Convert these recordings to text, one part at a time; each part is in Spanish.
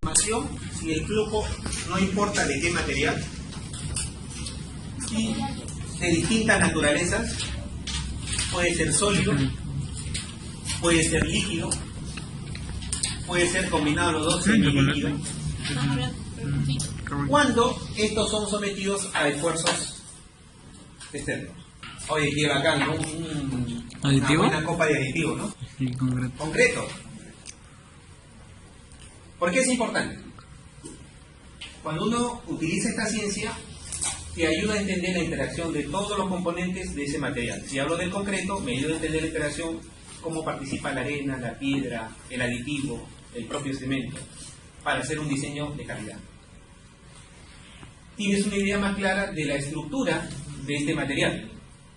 información si el flujo no importa de qué material y de distintas naturalezas, puede ser sólido, puede ser líquido, puede ser combinado los dos semilíquido, cuando estos son sometidos a esfuerzos externos. Oye, qué bacán, ¿no? Una buena copa de aditivo, ¿no? Sí, concreto. ¿Por qué es importante? Cuando uno utiliza esta ciencia, te ayuda a entender la interacción de todos los componentes de ese material. Si hablo del concreto, me ayuda a entender la interacción, cómo participa la arena, la piedra, el aditivo, el propio cemento, para hacer un diseño de calidad. Tienes una idea más clara de la estructura de este material.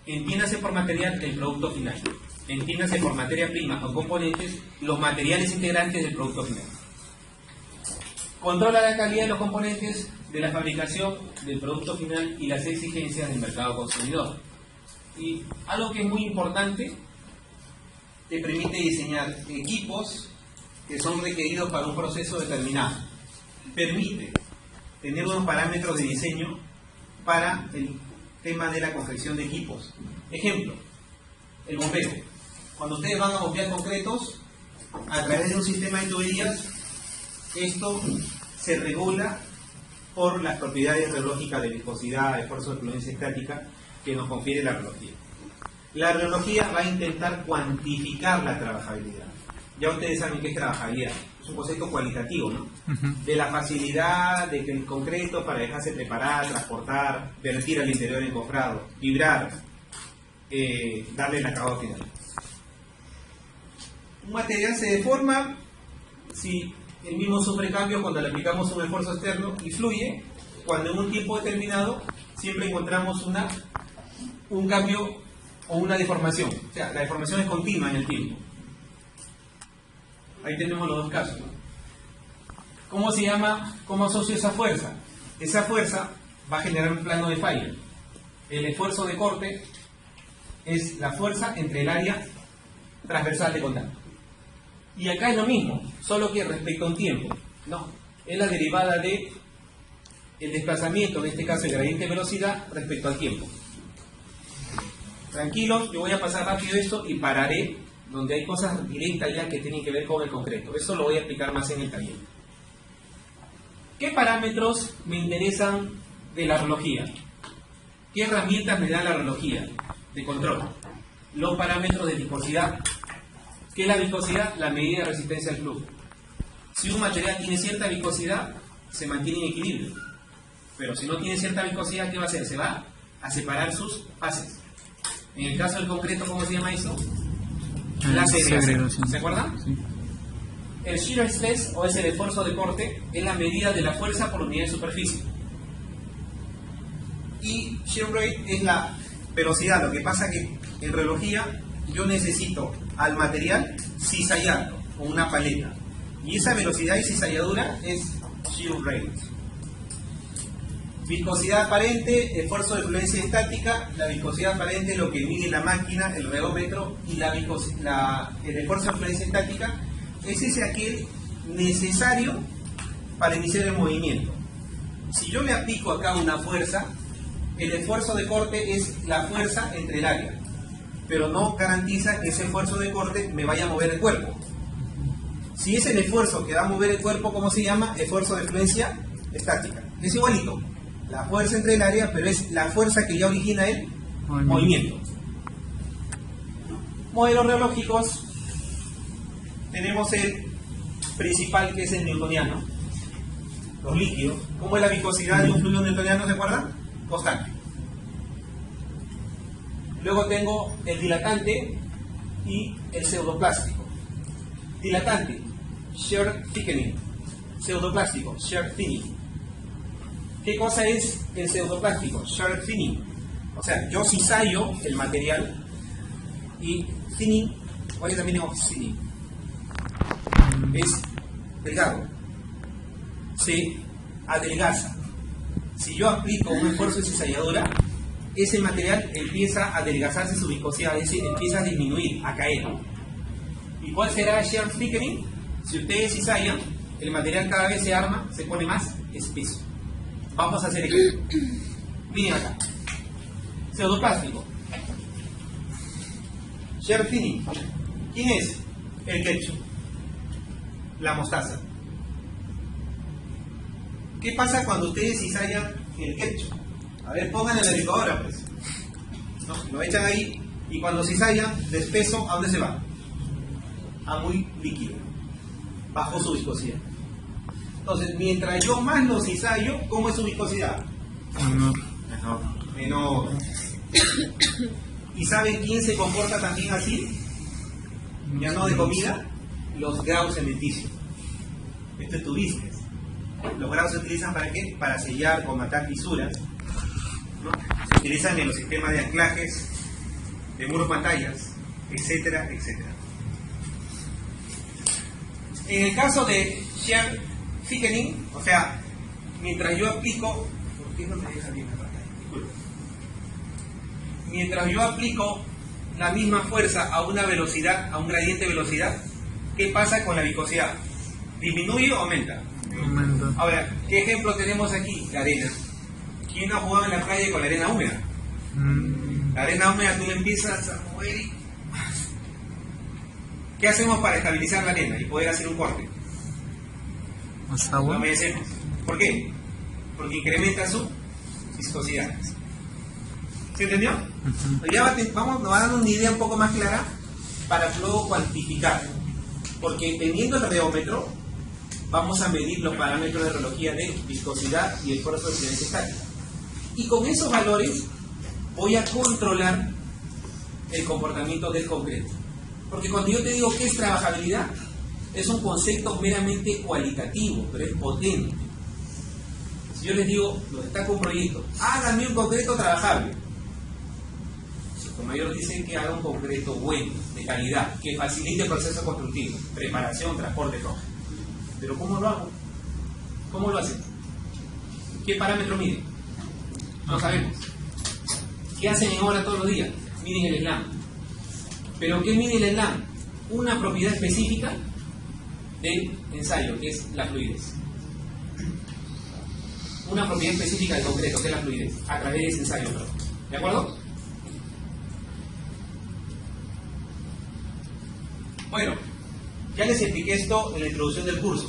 Entiéndase por material el producto final. Entiéndase por materia prima o componentes los materiales integrantes del producto final. Controla la calidad de los componentes de la fabricación del producto final y las exigencias del mercado consumidor. Y algo que es muy importante, te permite diseñar equipos que son requeridos para un proceso determinado. Permite tener unos parámetros de diseño para el tema de la confección de equipos. Ejemplo, el bombeo. Cuando ustedes van a bombear concretos, a través de un sistema de tuberías, esto se regula por las propiedades reológicas de viscosidad, esfuerzo de fluencia estática que nos confiere la reología. La reología va a intentar cuantificar la trabajabilidad. Ya ustedes saben qué es trabajabilidad. Es un concepto cualitativo, ¿no? De la facilidad de que el concreto para dejarse preparar, transportar, vertir al interior encofrado, vibrar, darle el acabado final. Un material se deforma si el mismo sufre cambios cuando le aplicamos un esfuerzo externo y fluye cuando en un tiempo determinado siempre encontramos un cambio o una deformación. O sea, la deformación es continua en el tiempo. Ahí tenemos los dos casos, ¿no? ¿Cómo se llama? ¿Cómo asocio esa fuerza? Esa fuerza va a generar un plano de falla. El esfuerzo de corte es la fuerza entre el área transversal de contacto. Y acá es lo mismo, solo que respecto a un tiempo. No, es la derivada de el desplazamiento, en este caso el gradiente de velocidad, respecto al tiempo. Tranquilos, yo voy a pasar rápido esto y pararé donde hay cosas directas ya que tienen que ver con el concreto. Eso lo voy a explicar más en el taller. ¿Qué parámetros me interesan de la reología? ¿Qué herramientas me da la reología de control? Los parámetros de viscosidad. ¿Qué es la viscosidad? La medida de resistencia al flujo. Si un material tiene cierta viscosidad, se mantiene en equilibrio. Pero si no tiene cierta viscosidad, ¿qué va a hacer? Se va a separar sus fases. En el caso del concreto, ¿cómo se llama eso? La segregación. ¿Se acuerdan? Sí. El shear stress, o es el esfuerzo de corte, es la medida de la fuerza por unidad de superficie. Y shear rate es la velocidad. Lo que pasa que en reología yo necesito al material cizallarlo con una paleta. Y esa velocidad y cizalladura es shear rate. Viscosidad aparente, esfuerzo de fluencia estática. La viscosidad aparente es lo que mide la máquina, el reómetro, y el esfuerzo de fluencia estática es aquel necesario para iniciar el movimiento. Si yo le aplico acá una fuerza, el esfuerzo de corte es la fuerza entre el área, pero no garantiza que ese esfuerzo de corte me vaya a mover el cuerpo. Si es el esfuerzo que va a mover el cuerpo, ¿cómo se llama? Esfuerzo de fluencia estática. Es igualito. La fuerza entre el área, pero es la fuerza que ya origina el movimiento. Modelos reológicos. Tenemos el principal, que es el newtoniano. Los líquidos. ¿Cómo es la viscosidad de un fluido newtoniano? ¿Se acuerdan? Constante. Luego tengo el dilatante y el pseudoplástico. Dilatante, shear thickening. Pseudoplástico, shear thinning. ¿Qué cosa es el pseudoplástico? Shear thinning. O sea, yo cisallo el material y thinning, what is the meaning of thinning? Es delgado. Se adelgaza. Si yo aplico un esfuerzo de cizalladura, ese material empieza a adelgazarse su viscosidad, es decir, empieza a disminuir, a caer. ¿Y cuál será el shear thickening? Si ustedes cizallan, el material cada vez se arma, se pone más espeso. Vamos a hacer ejemplo. Miren acá. Pseudoplástico. Shear thinning. ¿Quién es? El ketchup. La mostaza. ¿Qué pasa cuando ustedes cisallan el ketchup? A ver, pongan en la licuadora, pues. ¿No? Lo echan ahí y cuando cisallan, de espeso, ¿a dónde se va? A muy líquido, bajo su viscosidad. Entonces, mientras yo más lo cisallo, ¿cómo es su viscosidad? Menor. ¿Y saben quién se comporta también así? Ya no de comida, los grados cementicios. Esto es tu business. Los grados se utilizan ¿para qué? Para sellar, matar fisuras, ¿no? Se utilizan en los sistemas de anclajes, de muros pantallas, etcétera, etcétera. En el caso de shear thickening, o sea, mientras yo aplico, ¿por qué no me deja bien la pantalla? Disculpe. Mientras yo aplico la misma fuerza a una velocidad, a un gradiente de velocidad, ¿qué pasa con la viscosidad? ¿Disminuye o aumenta? Aumenta. Ahora, ¿qué ejemplo tenemos aquí? La arena. ¿Quién ha jugado en la calle con la arena húmeda? La arena húmeda tú la empiezas a mover y... ¿Qué hacemos para estabilizar la arena y poder hacer un corte? ¿Más agua? Lo humedecemos. ¿Por qué? Porque incrementa su viscosidad. ¿Se entendió? Ya nos va dando una idea un poco más clara para luego cuantificar. Porque teniendo el rheómetro, vamos a medir los parámetros de relojía de viscosidad y el esfuerzo de incidencia estática. Y con esos valores voy a controlar el comportamiento del concreto. Porque cuando yo te digo que es trabajabilidad, es un concepto meramente cualitativo, pero es potente. Si yo les digo, lo destaco un proyecto, háganme un concreto trabajable. El mayor dice que haga un concreto bueno, de calidad, que facilite el proceso constructivo, preparación, transporte, todo. Pero ¿cómo lo hago? ¿Cómo lo hacen? ¿Qué parámetro miden? No sabemos. ¿Qué hacen en obra todos los días? Miden el slam. ¿Pero qué mide el slam? Una propiedad específica del ensayo, que es la fluidez. Una propiedad específica del concreto, que es la fluidez, a través de ese ensayo. ¿De acuerdo? Bueno, ya les expliqué esto en la introducción del curso.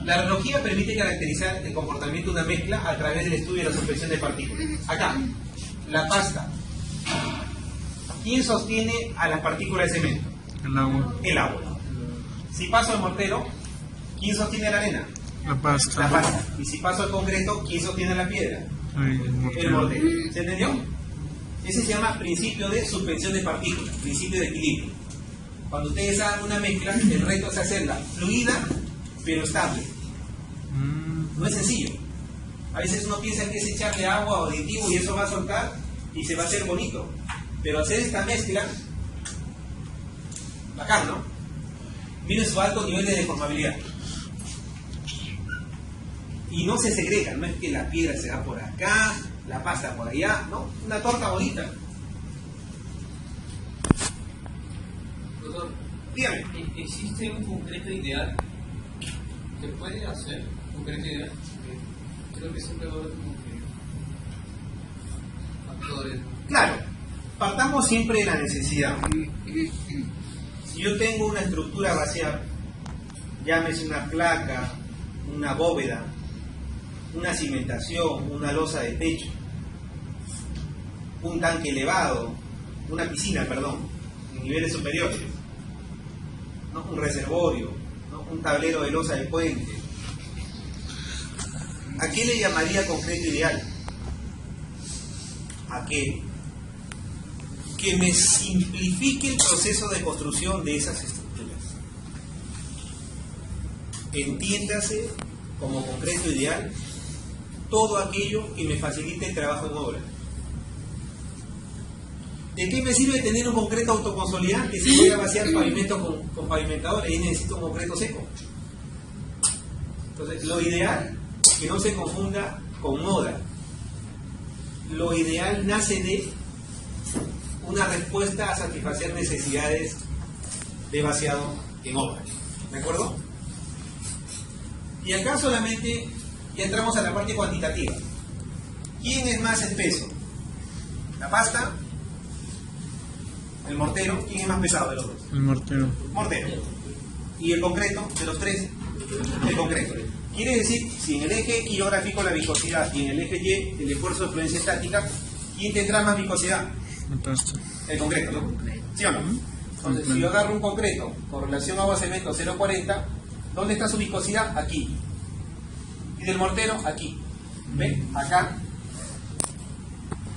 La relojía permite caracterizar el comportamiento de una mezcla a través del estudio de la suspensión de partículas. Acá, la pasta. ¿Quién sostiene a las partículas de cemento? El agua. El agua. Si paso el mortero, ¿quién sostiene la arena? La pasta. La pasta. Y si paso el concreto, ¿quién sostiene la piedra? El mortero. El mortero. ¿Se entendió? Ese se llama principio de suspensión de partículas, principio de equilibrio. Cuando ustedes hagan una mezcla, el reto es hacerla fluida, pero estable. No es sencillo. A veces uno piensa que es echarle agua o aditivo y eso va a soltar y se va a hacer bonito. Pero hacer esta mezcla, bacán, ¿no? Miren su alto nivel de deformabilidad. Y no se segrega, no es que la piedra se va por acá, la pasta por allá, ¿no? Una torta bonita. Doctor, Dígame. ¿existe un concreto ideal? ¿Se puede hacer un concreto ideal? Creo que siempre va a haber como que factores. Claro, partamos siempre de la necesidad. Si yo tengo una estructura vaciada, llámese una placa, una bóveda, una cimentación, una losa de techo, un tanque elevado, una piscina, perdón, en niveles superiores, ¿no? Un reservorio, ¿no? Un tablero de losa de puente. ¿A qué le llamaría concreto ideal? Aquel que me simplifique el proceso de construcción de esas estructuras. Entiéndase como concreto ideal todo aquello que me facilite el trabajo en obra. ¿De qué me sirve tener un concreto autoconsolidante si voy a vaciar el pavimento con pavimentadores y necesito un concreto seco? Entonces, lo ideal es que no se confunda con moda. Lo ideal nace de una respuesta a satisfacer necesidades de vaciado en obra. ¿De acuerdo? Y acá solamente ya entramos a la parte cuantitativa. ¿Quién es más espeso? ¿La pasta? ¿El mortero? ¿Quién es más pesado de los dos? El mortero. Mortero. ¿Y el concreto de los tres? El concreto. Quiere decir, si en el eje Y gráfico la viscosidad y en el eje Y el esfuerzo de fluencia estática, ¿quién tendrá más viscosidad? La pasta. El concreto, ¿no? ¿Sí o no? Entonces, si yo agarro un concreto con relación agua-cemento 0,40, ¿dónde está su viscosidad? Aquí. Y del mortero, aquí. ¿Ven? Acá.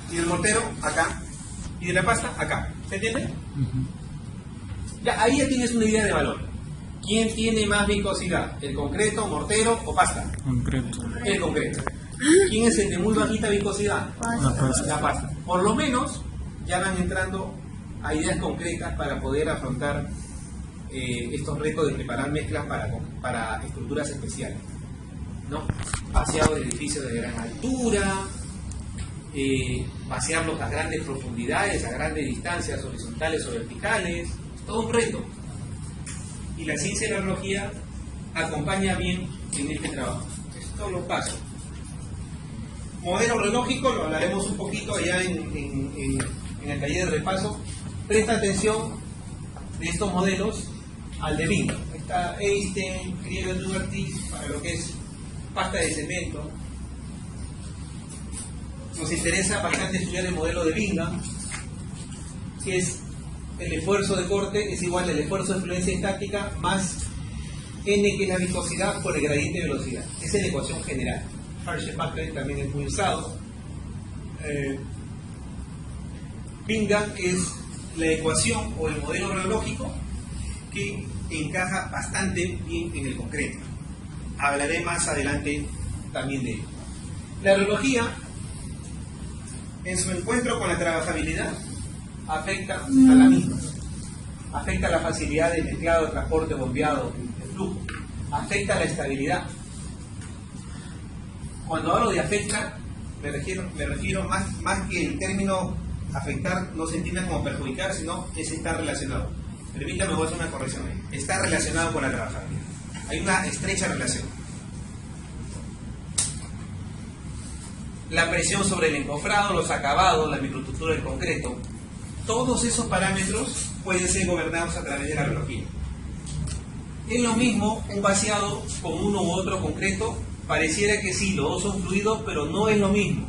Y del mortero, acá. Y de la pasta, acá. ¿Se entiende? Ya, ahí ya tienes una idea de valor. ¿Quién tiene más viscosidad? ¿El concreto, mortero o pasta? Concreto. El concreto. ¿Quién es el de muy bajita viscosidad? La pasta. La pasta. Por lo menos ya van entrando a ideas concretas para poder afrontar estos retos de preparar mezclas para estructuras especiales, ¿no? Vaciado de edificios de gran altura, vaciarlos a grandes profundidades, a grandes distancias horizontales o verticales, todo un reto. Y la ciencia de la biología acompaña bien en este trabajo. Esto lo paso. Modelo relógico, lo hablaremos un poquito allá en el taller de repaso. Presta atención de estos modelos al de Bingham. Está Einstein, Krieger-Dugarty, para lo que es pasta de cemento. Nos interesa bastante estudiar el modelo de Bingham, que es el esfuerzo de corte es igual al esfuerzo de fluencia estática más n, que es la viscosidad, por el gradiente de velocidad. Esa es la ecuación general. Hershey-Packley también es muy usado. Bingham es la ecuación o el modelo reológico que encaja bastante bien en el concreto. Hablaré más adelante también de ello. La reología, en su encuentro con la trabajabilidad, afecta a la misma. Afecta la facilidad de mezclado, transporte, bombeado, de flujo. Afecta la estabilidad. Cuando hablo de afecta, me refiero más que el término afectar no se entienda como perjudicar, sino es estar relacionado. Permítame, voy a hacer una corrección ahí. Está relacionado con la trabajabilidad. Hay una estrecha relación. La presión sobre el encofrado, los acabados, la microestructura del concreto, todos esos parámetros pueden ser gobernados a través de la reología. Es lo mismo un vaciado con uno u otro concreto. Pareciera que sí, los dos son fluidos, pero no es lo mismo.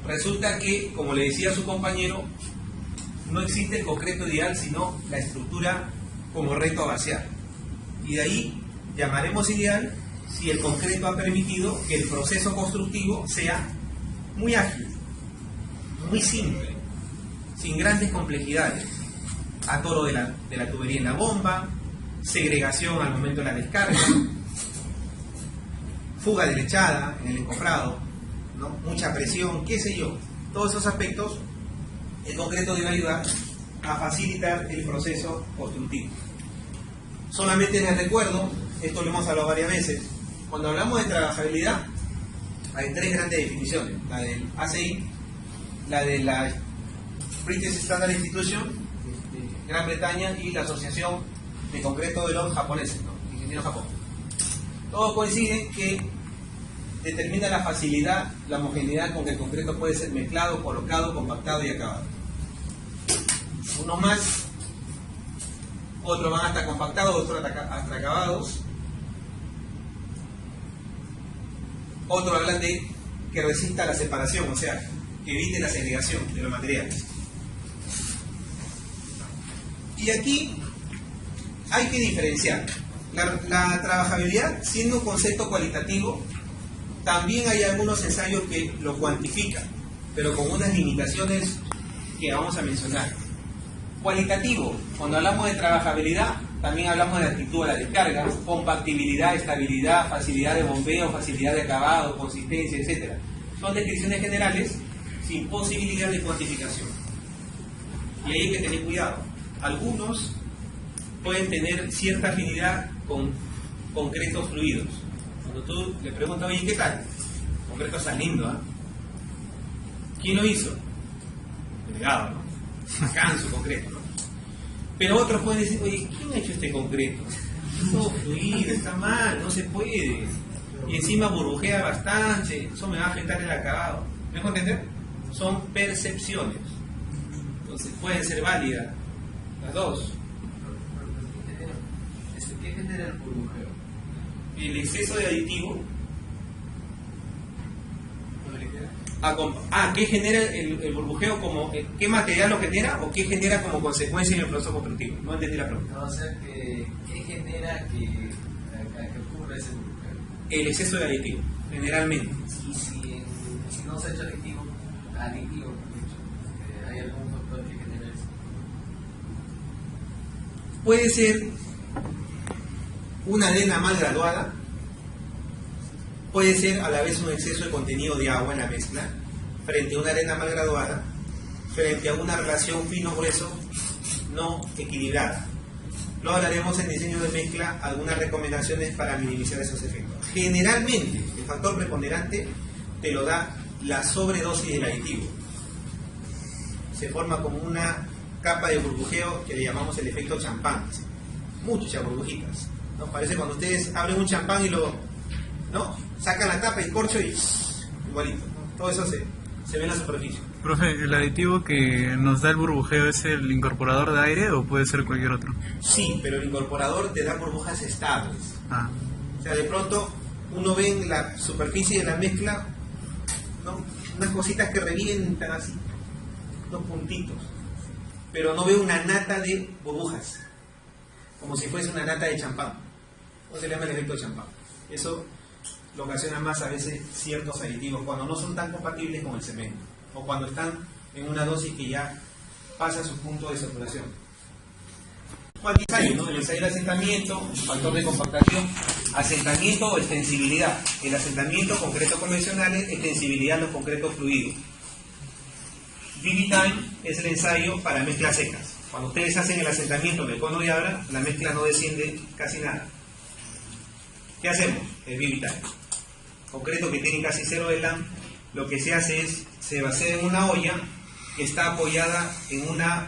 Resulta que, como le decía a su compañero, no existe el concreto ideal, sino la estructura como reto a vaciar. Y de ahí llamaremos ideal si el concreto ha permitido que el proceso constructivo sea muy ágil, muy simple, sin grandes complejidades. Atoro de la tubería en la bomba, segregación al momento de la descarga, fuga de lechada en el encofrado, ¿no? Mucha presión, qué sé yo. Todos esos aspectos, el concreto debe ayudar a facilitar el proceso constructivo. Solamente les recuerdo, esto lo hemos hablado varias veces, cuando hablamos de trabajabilidad, hay tres grandes definiciones: la del ACI, la de la British Standard Institution de Gran Bretaña y la Asociación de Concreto de los japoneses, ¿no? Ingenieros Japón. Todos coinciden que determina la facilidad, la homogeneidad con que el concreto puede ser mezclado, colocado, compactado y acabado. Unos más, otros van hasta compactados, otros hasta acabados. Otros hablan de que resista la separación, o sea, que evite la segregación de los materiales. Y aquí hay que diferenciar. La trabajabilidad, siendo un concepto cualitativo, también hay algunos ensayos que lo cuantifican, pero con unas limitaciones que vamos a mencionar. Cualitativo, cuando hablamos de trabajabilidad, también hablamos de actitud a la descarga, compactibilidad, estabilidad, facilidad de bombeo, facilidad de acabado, consistencia, etc. Son descripciones generales sin posibilidad de cuantificación. Y ahí hay que tener cuidado. Algunos pueden tener cierta afinidad con concretos fluidos. Cuando tú le preguntas, oye, ¿qué tal? El concreto está lindo, ¿eh? ¿Quién lo hizo? El delegado, ¿no? Acá en su concreto, ¿no? Pero otros pueden decir, oye, ¿quién ha hecho este concreto? todo fluido, está mal, no se puede. Y encima burbujea bastante, eso me va a afectar el acabado. ¿Me dejo entender? Son percepciones. Entonces pueden ser válidas las dos. ¿Qué genera el burbujeo? El exceso de aditivo. ¿Qué genera el burbujeo? ¿Qué material lo genera o qué genera como consecuencia en el proceso constructivo? No entendí la pregunta. No, o sea, ¿qué genera que ocurra ese burbujeo? El exceso de aditivo, generalmente. Y si no se ha hecho aditivo, ¿hay algún factor que genere eso? Puede ser una arena mal graduada, puede ser a la vez un exceso de contenido de agua en la mezcla, frente a una arena mal graduada, frente a una relación fino-grueso no equilibrada. Luego hablaremos en diseño de mezcla algunas recomendaciones para minimizar esos efectos. Generalmente, el factor preponderante te lo da la sobredosis del aditivo. Se forma como una capa de burbujeo que le llamamos el efecto champán. Muchas burbujitas, ¿no? Parece cuando ustedes abren un champán y sacan la tapa y corcho y igualito, ¿no? Todo eso se ve en la superficie. Profe, ¿el aditivo que nos da el burbujeo es el incorporador de aire o puede ser cualquier otro? Sí, pero el incorporador te da burbujas estables. Ah, O sea, de pronto uno ve en la superficie de la mezcla, ¿no?, unas cositas que revientan así, unos puntitos, pero no veo una nata de burbujas, como si fuese una nata de champán. ¿Cómo se le llama el efecto de champán? Eso lo ocasiona más a veces ciertos aditivos cuando no son tan compatibles con el cemento o cuando están en una dosis que ya pasa su punto de saturación. Ensayo, ¿no? El ensayo de asentamiento, factor de compactación, asentamiento o extensibilidad. El asentamiento, concretos convencionales, extensibilidad, los concretos fluidos. BB Time es el ensayo para mezclas secas. Cuando ustedes hacen el asentamiento del cono de Abra, la mezcla no desciende casi nada. ¿Qué hacemos? El BB Time. Concreto que tiene casi cero de LAM, lo que se hace es, se vacía en una olla que está apoyada en una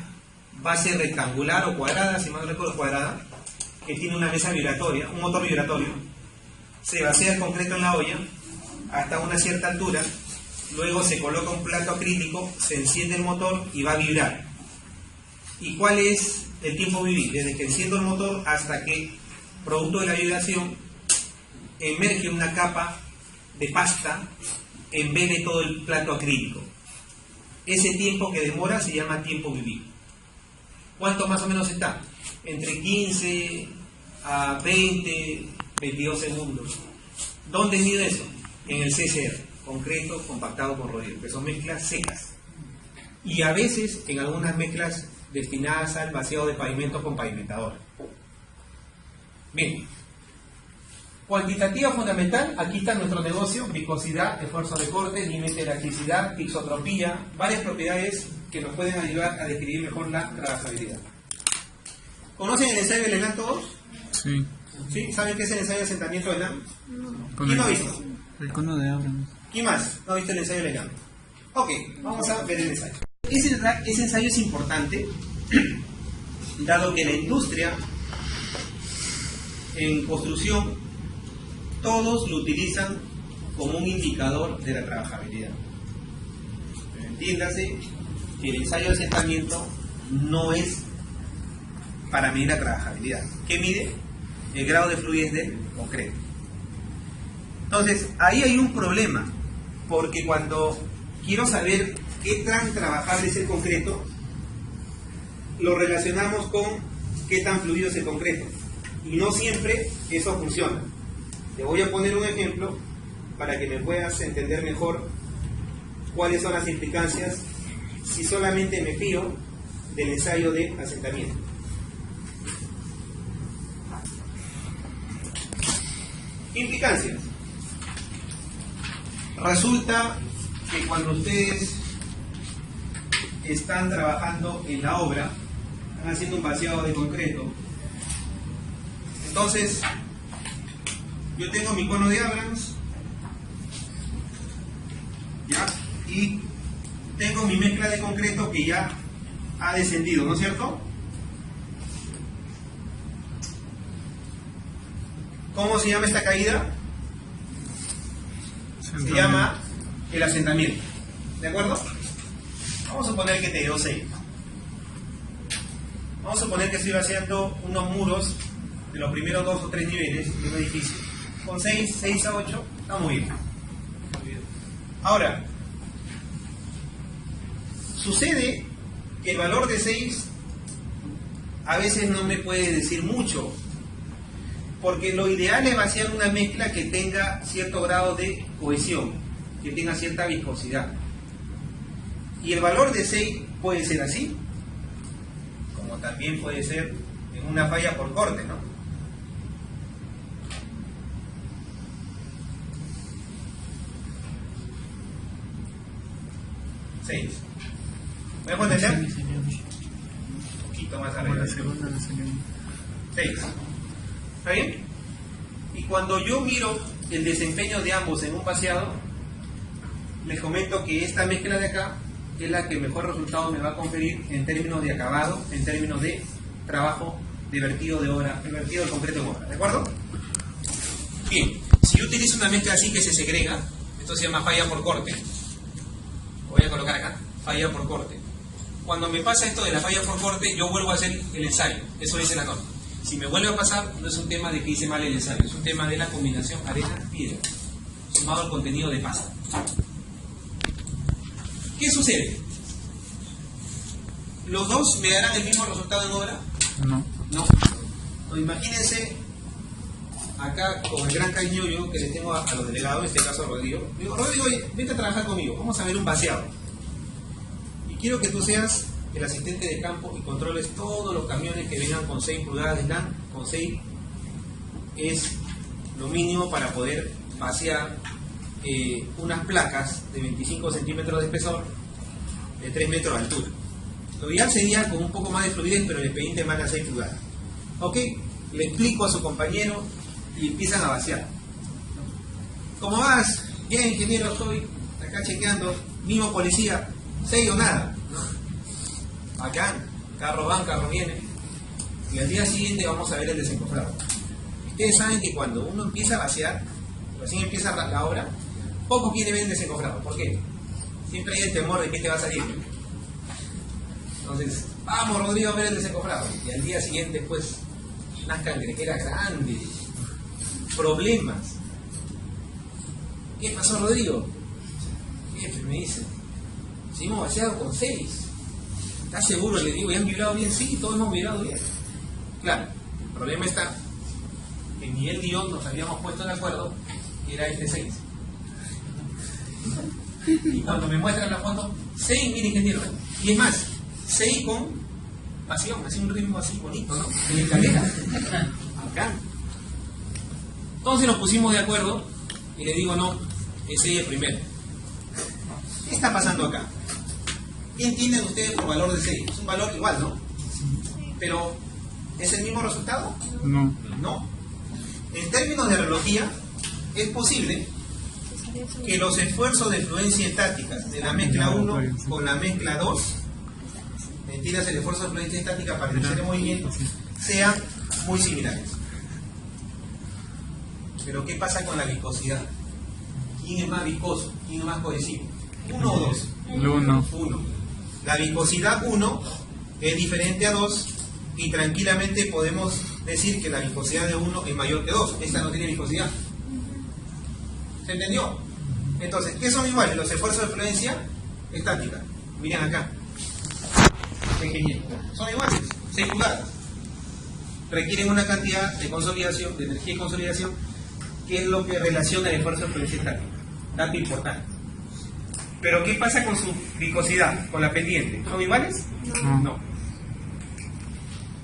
base rectangular o cuadrada, si mal no recuerdo cuadrada, que tiene una mesa vibratoria, un motor vibratorio. Se vacía el concreto en la olla hasta una cierta altura, luego se coloca un plato acrílico, se enciende el motor y va a vibrar. ¿Y cuál es el tiempo vivir? Desde que enciendo el motor hasta que, producto de la vibración, emerge una capa de pasta en vez de todo el plato acrílico. Ese tiempo que demora se llama tiempo vivir. ¿Cuánto más o menos está? Entre 15 a 20, 22 segundos. ¿Dónde mide eso? En el CCR, concreto compactado con rodillo, que son mezclas secas. Y a veces en algunas mezclas destinadas al vaciado de pavimento con pavimentador. Bien. Cuantitativa fundamental, aquí está nuestro negocio: viscosidad, esfuerzo de corte, límite de elasticidad, isotropía, varias propiedades que nos pueden ayudar a describir mejor la trabajabilidad. ¿Conocen el ensayo de Leland todos? sí. ¿Sí? ¿Saben qué es el ensayo de asentamiento de Leland? Con ¿Quién lo ha visto? el cono de Abrams. ¿Quién más no ha visto el ensayo de Leland? Ok, vamos a ver el ensayo. Ese ensayo es importante, dado que la industria en construcción todos lo utilizan como un indicador de la trabajabilidad. Pero entiéndase que el ensayo de asentamiento no es para medir la trabajabilidad. ¿Qué mide? El grado de fluidez del concreto. Entonces, ahí hay un problema, porque cuando quiero saber qué tan trabajable es el concreto, lo relacionamos con qué tan fluido es el concreto. Y no siempre eso funciona. Te voy a poner un ejemplo para que me puedas entender mejor cuáles son las implicancias si solamente me fío del ensayo de asentamiento. Implicancias. Resulta que cuando ustedes están trabajando en la obra, están haciendo un vaciado de concreto, entonces yo tengo mi cono de Abrams, ¿ya? Y tengo mi mezcla de concreto que ya ha descendido, ¿no es cierto? ¿Cómo se llama esta caída? Se llama el asentamiento. ¿De acuerdo? Vamos a suponer que te dio 6. Vamos a suponer que estoy vaciando unos muros de los primeros 2 o 3 niveles de un edificio. Con 6 a 8, está muy bien. Ahora, sucede que el valor de 6 a veces no me puede decir mucho, porque lo ideal es vaciar una mezcla que tenga cierto grado de cohesión, que tenga cierta viscosidad. Y el valor de 6 puede ser así, como también puede ser en una falla por corte, ¿no? ¿6? ¿Me dejo entender? Un poquito más arriba. 6. ¿Está bien? Y cuando yo miro el desempeño de ambos en un vaciado, les comento que esta mezcla de acá es la que mejor resultado me va a conferir en términos de acabado, en términos de trabajo de vertido de obra, de vertido de concreto en obra. ¿De acuerdo? Bien, si yo utilizo una mezcla así que se segrega, esto se llama falla por corte. Lo voy a colocar acá, falla por corte. Cuando me pasa esto de la falla por corte, yo vuelvo a hacer el ensayo. Eso dice la norma. Si me vuelve a pasar, no es un tema de que hice mal el ensayo, es un tema de la combinación arena-piedra, sumado al contenido de pasta. ¿Qué sucede? ¿Los dos me darán el mismo resultado en obra? No. No, imagínense, acá con el gran cariño yo que le tengo a los delegados, en este caso a Rodrigo. Digo, Rodrigo, oye, vente a trabajar conmigo, vamos a ver un vaciado. Y quiero que tú seas el asistente de campo y controles todos los camiones que vengan con 6 pulgadas de LAN. Con 6 es lo mínimo para poder vaciar unas placas de 25 centímetros de espesor, de 3 metros de altura. Lo ideal sería con un poco más de fluidez, pero el expediente manda 6 pulgadas. Ok, le explico a su compañero y empiezan a vaciar. ¿Cómo vas? Bien, ingeniero, estoy acá chequeando. Mismo policía, 6 o nada. Acá, carro van, carro viene. Y al día siguiente vamos a ver el desencofrado. Ustedes saben que cuando uno empieza a vaciar, recién empieza la obra, poco quiere ver el desencofrado. ¿Por qué? Siempre hay el temor de que te va a salir. Entonces, vamos Rodrigo a ver el desencofrado. Y al día siguiente, pues, unas cangrejeras grandes, problemas. ¿Qué pasó, Rodrigo? Jefe, me dice, si hemos vaciado con 6. ¿Estás seguro? Le digo, ¿y han vibrado bien? Sí, todos hemos vibrado bien. Claro, el problema está que Miguel y yo nos habíamos puesto de acuerdo que era este 6. Y cuando me muestran la foto, 6, mire ingeniero. Y es más, 6 con pasión, así un ritmo así bonito, ¿no? En escalera. Acá. Entonces nos pusimos de acuerdo y le digo, no, ese es el primero. ¿Qué está pasando acá? ¿Qué entienden ustedes por valor de 6? Es un valor igual, ¿no? Pero, ¿es el mismo resultado? No. No. En términos de relojía, es posible que los esfuerzos de fluencia estática de la mezcla 1 con la mezcla 2, mentiras, el esfuerzo de fluencia estática para iniciar el movimiento, sean muy similares. Pero ¿qué pasa con la viscosidad? ¿Quién es más viscoso? ¿Quién es más cohesivo? ¿1 o 2? 1. La viscosidad 1 es diferente a 2 y tranquilamente podemos decir que la viscosidad de 1 es mayor que 2. Esta no tiene viscosidad. ¿Se entendió? Entonces, ¿qué son iguales? Los esfuerzos de fluencia estática. Miren acá. Qué genial. Son iguales. 6 pulgadas. Requieren una cantidad de consolidación, de energía y consolidación, que es lo que relaciona el esfuerzo de fluencia estática. Dato importante. Pero ¿qué pasa con su viscosidad, con la pendiente? ¿Son iguales? No.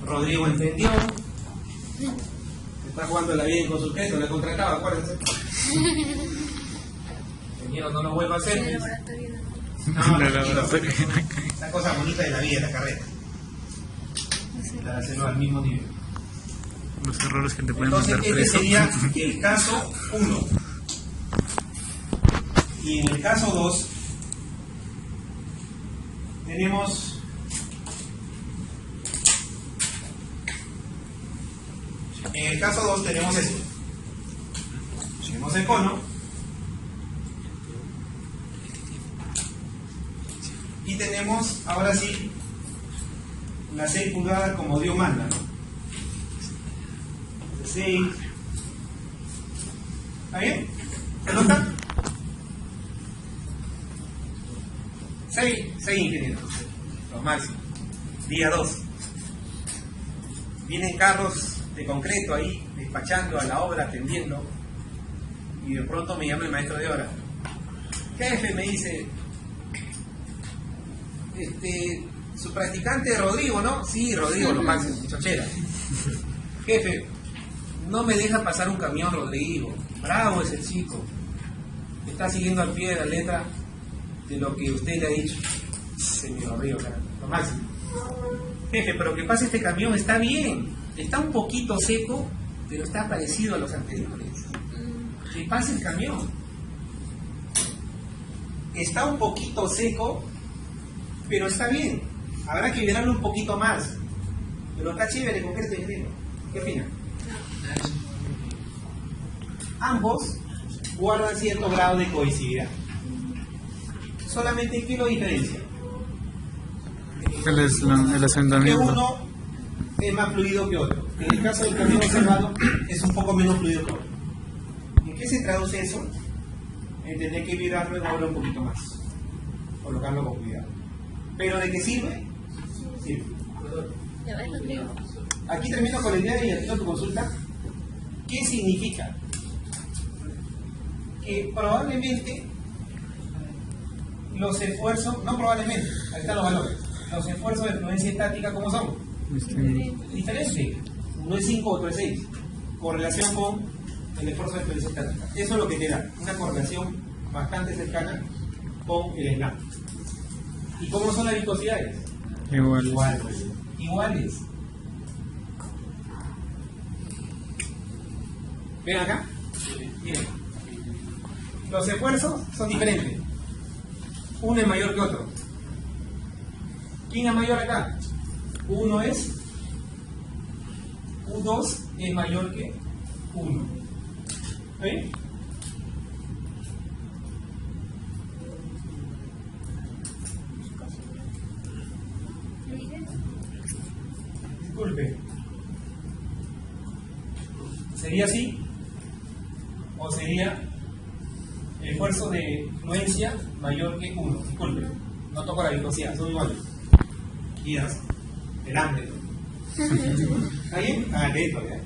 Rodrigo entendió. Está jugando la vida con su queso, le contrataba, acuérdense. Ingeniero, no lo vuelvo a hacer. No, la cosa bonita de la vida, la carrera. Para hacerlo al mismo nivel. Los errores que te pueden Entonces, mandar preso. este sería el caso 1. Y en el caso 2 tenemos esto. Tenemos el cono. Y tenemos, ahora sí, las 6 pulgadas como Dios manda, ¿no? 6. ¿Está bien? ¿Se nota? 6 ingenieros, lo máximo. Día 2. Vienen carros de concreto ahí, despachando a la obra, atendiendo. Y de pronto me llama el maestro de obra. Jefe, me dice, su practicante Rodrigo, ¿no? Sí, Rodrigo, lo máximo, chochera. Jefe, no me deja pasar un camión, Rodrigo. Bravo ese chico. Está siguiendo al pie de la letra de lo que usted le ha dicho. Señor Rodrigo, lo máximo. Jefe, pero que pase este camión, está bien. Está un poquito seco, pero está parecido a los anteriores. Que pase el camión. Está un poquito seco, pero está bien. Habrá que llenarlo un poquito más. Pero está chévere, concreto y fino. ¿Qué opina? Ambos guardan cierto grado de cohesividad. Solamente ¿qué lo diferencia? El asentamiento. Que uno es más fluido que otro. En el caso del camión observado es un poco menos fluido que otro. ¿En qué se traduce eso? En tener que virarlo en obra un poquito más. Colocarlo con cuidado. ¿Pero de qué sirve? Sirve. Aquí termino con la idea y atiendo tu consulta. ¿Qué significa? Que probablemente los esfuerzos, no probablemente, ahí están los valores, los esfuerzos de fluencia estática, ¿cómo son? Diferente. Uno es 5, otro es 6. Correlación con el esfuerzo de fluencia estática. Eso es lo que te da, una correlación bastante cercana con el slam. ¿Y cómo son las viscosidades? Iguales. ¿Ven acá? Miren. Los esfuerzos son diferentes. Uno es mayor que otro. ¿Quién es mayor acá? U2 es mayor que 1. ¿Ven? Disculpe. ¿Sería así? ¿O sería el esfuerzo de fluencia mayor que 1? Disculpe. No toco la viscosidad, son iguales. Y ya, el hambre. ¿Está bien? Ah, esto, ya.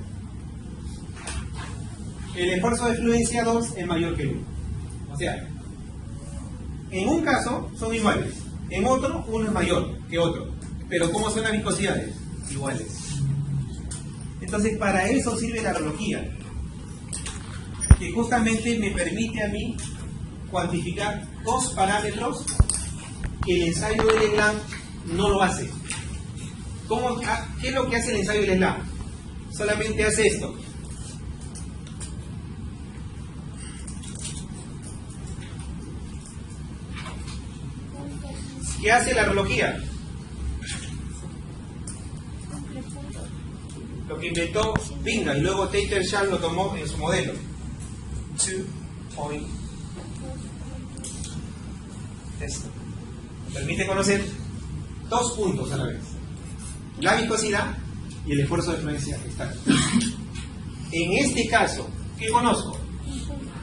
El esfuerzo de fluencia 2 es mayor que 1. O sea, en un caso son iguales, en otro uno es mayor que otro. Pero ¿cómo son las viscosidades? Iguales. Entonces, para eso sirve la analogía, que justamente me permite a mí cuantificar dos parámetros que el ensayo del SLAM no lo hace. ¿Qué es lo que hace el ensayo del SLAM? Solamente hace esto. ¿Qué hace la analogía? Lo que inventó Bingham y luego Tater-Shah lo tomó en su modelo. 2-point test. Permite conocer dos puntos a la vez: la viscosidad y el esfuerzo de fluencia estática. En este caso, ¿qué conozco?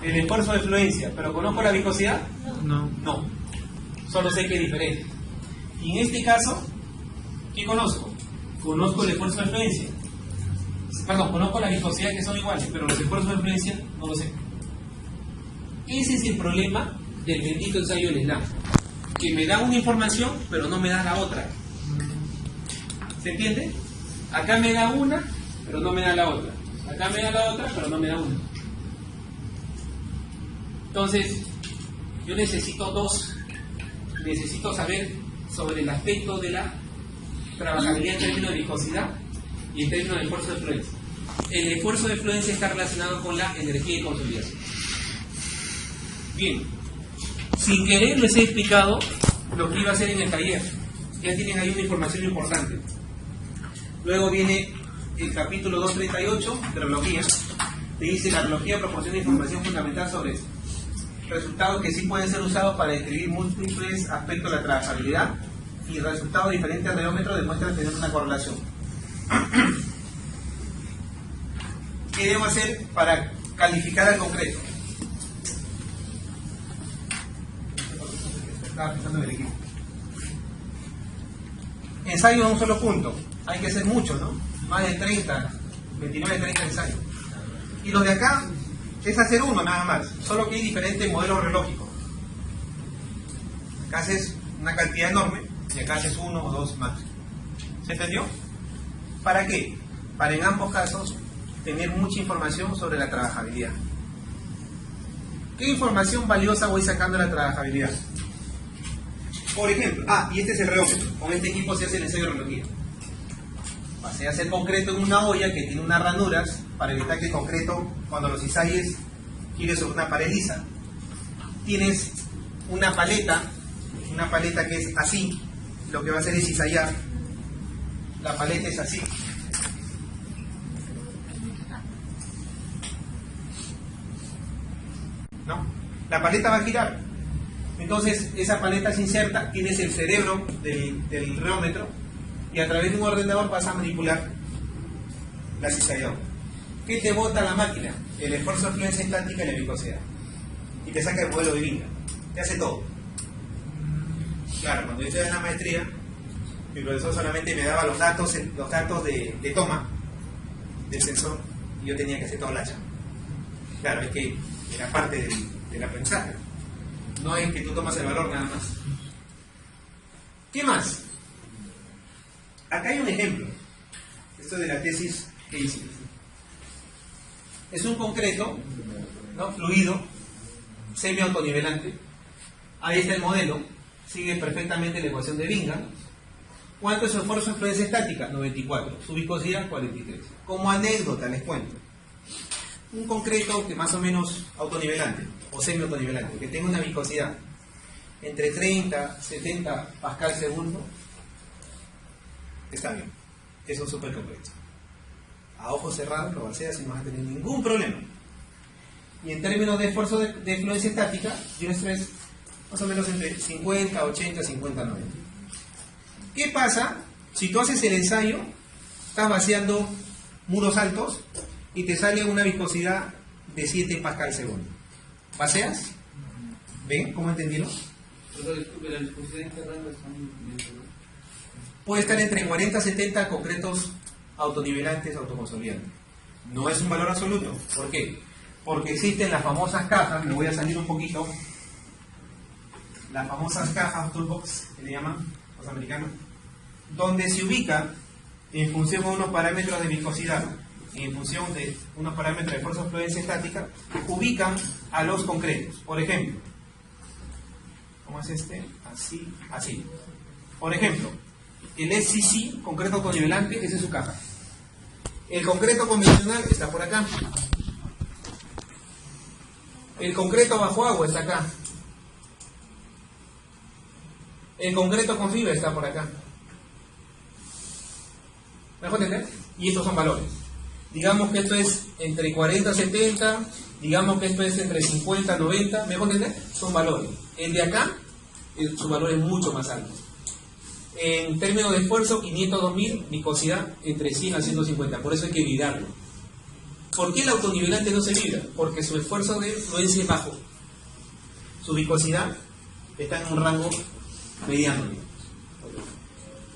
El esfuerzo de fluencia, pero ¿conozco la viscosidad? No. No. Solo sé que es diferente. Y en este caso, ¿qué conozco? Conozco el esfuerzo de fluencia. Perdón, conozco la viscosidad, que son iguales, pero los esfuerzos de fluencia no lo sé. Ese es el problema del bendito ensayo del SLAM, que me da una información, pero no me da la otra. ¿Se entiende? Acá me da una, pero no me da la otra. Acá me da la otra, pero no me da una. Entonces, yo necesito dos. Necesito saber sobre el aspecto de la trabajabilidad en términos de viscosidad y en términos de esfuerzo de fluencia. El esfuerzo de fluencia está relacionado con la energía de consolidación. Bien, sin querer les he explicado lo que iba a hacer en el taller. Ya tienen ahí una información importante. Luego viene el capítulo 238, hidrología. te dice la relojía proporciona información fundamental sobre resultados que sí pueden ser usados para describir múltiples aspectos de la trabajabilidad y resultados diferentes al reómetro demuestran tener una correlación. ¿Qué debo hacer para calificar al concreto? Estaba pensando en el equipo. Ensayo de un solo punto. Hay que hacer mucho, ¿no? Más de 30, 29, 30 ensayos. Y los de acá es hacer uno nada más, solo que hay diferentes modelos relógicos. Acá haces una cantidad enorme y acá haces uno o dos más. ¿Se entendió? ¿Para qué? Para en ambos casos tener mucha información sobre la trabajabilidad. ¿Qué información valiosa voy sacando de la trabajabilidad? Por ejemplo, y este es el reómetro. Con este equipo se hace el ensayo de relojía. Se hace el concreto en una olla que tiene unas ranuras para evitar que el concreto, cuando los cizalles gire sobre una pared lisa. Tienes una paleta que es así, lo que va a hacer es cizallar. La paleta es así. ¿No? La paleta va a girar. Entonces, esa paleta se inserta, tienes el cerebro del reómetro, y a través de un ordenador vas a manipular la cizalladora. ¿Qué te bota la máquina? El esfuerzo de fluencia estática y la viscosidad. Y te saca el modelo de Vinga. Te hace todo. Claro, cuando yo estudiaba en la maestría, mi profesor solamente me daba los datos de toma del sensor y yo tenía que hacer todo la chamba. Claro, es que era parte del aprendizaje. No es que tú tomas el valor nada más. ¿Qué más? Acá hay un ejemplo. Esto de la tesis que hice. Es un concreto, ¿no? Fluido, semi-autonivelante. Ahí está el modelo. Sigue perfectamente la ecuación de Vinga. ¿Cuánto es su esfuerzo de fluencia estática? 94. Su viscosidad, 43. Como anécdota les cuento. Un concreto que más o menos autonivelante o semi-autonivelante, que tenga una viscosidad entre 30 y 70 pascal segundo, está bien. Es un superconcreto. A ojos cerrados lo vacías y no vas a tener ningún problema. Y en términos de esfuerzo de fluencia estática, tiene estrés más o menos entre 50, 80, 50, 90. ¿Qué pasa si tú haces el ensayo, estás vaciando muros altos y te sale una viscosidad de 7 pascal segundo? ¿Vaceas? ¿Ven cómo entendieron? Pero disculpe, la viscosidad en qué rango están. Puede estar entre 40 y 70 concretos autonivelantes, autoconsolidantes. No es un valor absoluto. ¿Por qué? Porque existen las famosas cajas, me voy a salir un poquito, las famosas cajas toolbox, que le llaman los americanos, donde se ubica en función de unos parámetros de viscosidad y en función de unos parámetros de esfuerzo de fluencia estática, ubican a los concretos. Por ejemplo, ¿cómo es este? Así, así. Por ejemplo, el SCC, concreto autonivelante, esa es su caja. El concreto convencional está por acá. El concreto bajo agua está acá. El concreto con fibra está por acá. ¿Me dejo entender? Y estos son valores. Digamos que esto es entre 40 y 70, digamos que esto es entre 50 y 90, ¿me dejo entender? Son valores. El de acá, su valor es mucho más alto. En términos de esfuerzo, 500 a 2000, viscosidad entre 100 a 150, por eso hay que vibrarlo. ¿Por qué el autonivelante no se vibra? Porque su esfuerzo de fluencia es bajo. Su viscosidad está en un rango mediano.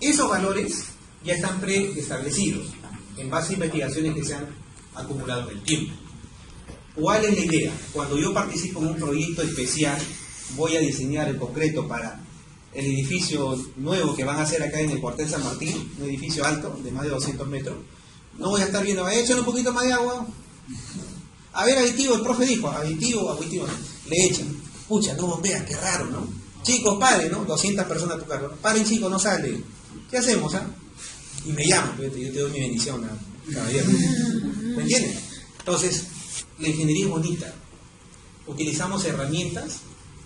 Esos valores ya están preestablecidos en base a investigaciones que se han acumulado en el tiempo. ¿Cuál es la idea? Cuando yo participo en un proyecto especial, voy a diseñar el concreto para el edificio nuevo que van a hacer acá en el cuartel San Martín, un edificio alto de más de 200 metros. No voy a estar viendo, echan un poquito más de agua. A ver, aditivo, el profe dijo, aditivo, le echan. Pucha, no bombean, qué raro, ¿no? Chicos, paren, ¿no? 200 personas a tu cargo. Paren, chicos, no sale. ¿Qué hacemos, Y me llaman, yo te doy mi bendición, caballero. ¿Me entienden? Entonces, la ingeniería es bonita. Utilizamos herramientas,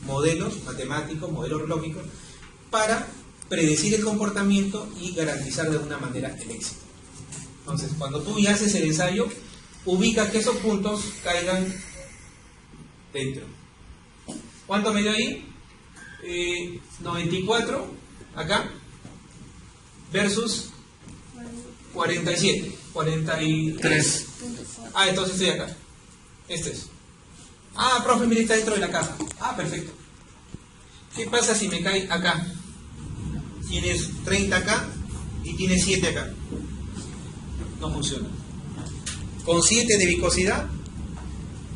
modelos matemáticos, modelos lógicos, para predecir el comportamiento y garantizar de alguna manera el éxito. Entonces, cuando tú ya haces el ensayo, ubica que esos puntos caigan dentro. ¿Cuánto me dio ahí? 94 acá versus 47, 43. Ah, entonces estoy acá. Este es. Ah, profe, mira, está dentro de la caja. Ah, perfecto. ¿Qué pasa si me cae acá? Tienes 30 acá y tienes 7 acá. No funciona. Con 7 de viscosidad,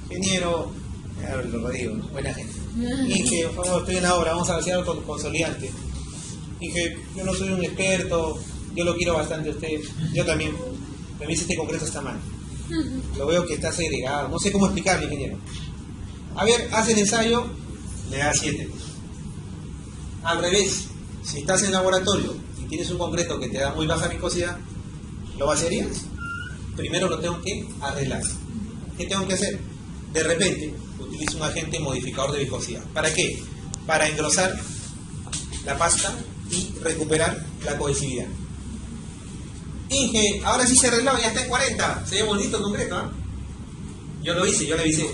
ingeniero, lo digo, buena gente. Inge, por favor, estoy en la obra, vamos a vaciar con consolidante. Inge, yo no soy un experto, yo lo quiero bastante a usted, yo también. Me dice este concreto está mal. Lo veo que está segregado, no sé cómo explicarle, ingeniero. A ver, haz el ensayo, le da 7. Al revés, si estás en laboratorio y tienes un concreto que te da muy baja viscosidad, ¿lo vaciarías? Primero lo tengo que arreglar. ¿Qué tengo que hacer? De repente, utilizo un agente modificador de viscosidad. ¿Para qué? Para engrosar la pasta y recuperar la cohesividad. Inge, ahora sí se arregló, ya está en 40. Se ve bonito el concreto, ¿eh? Yo lo hice, yo le avisé.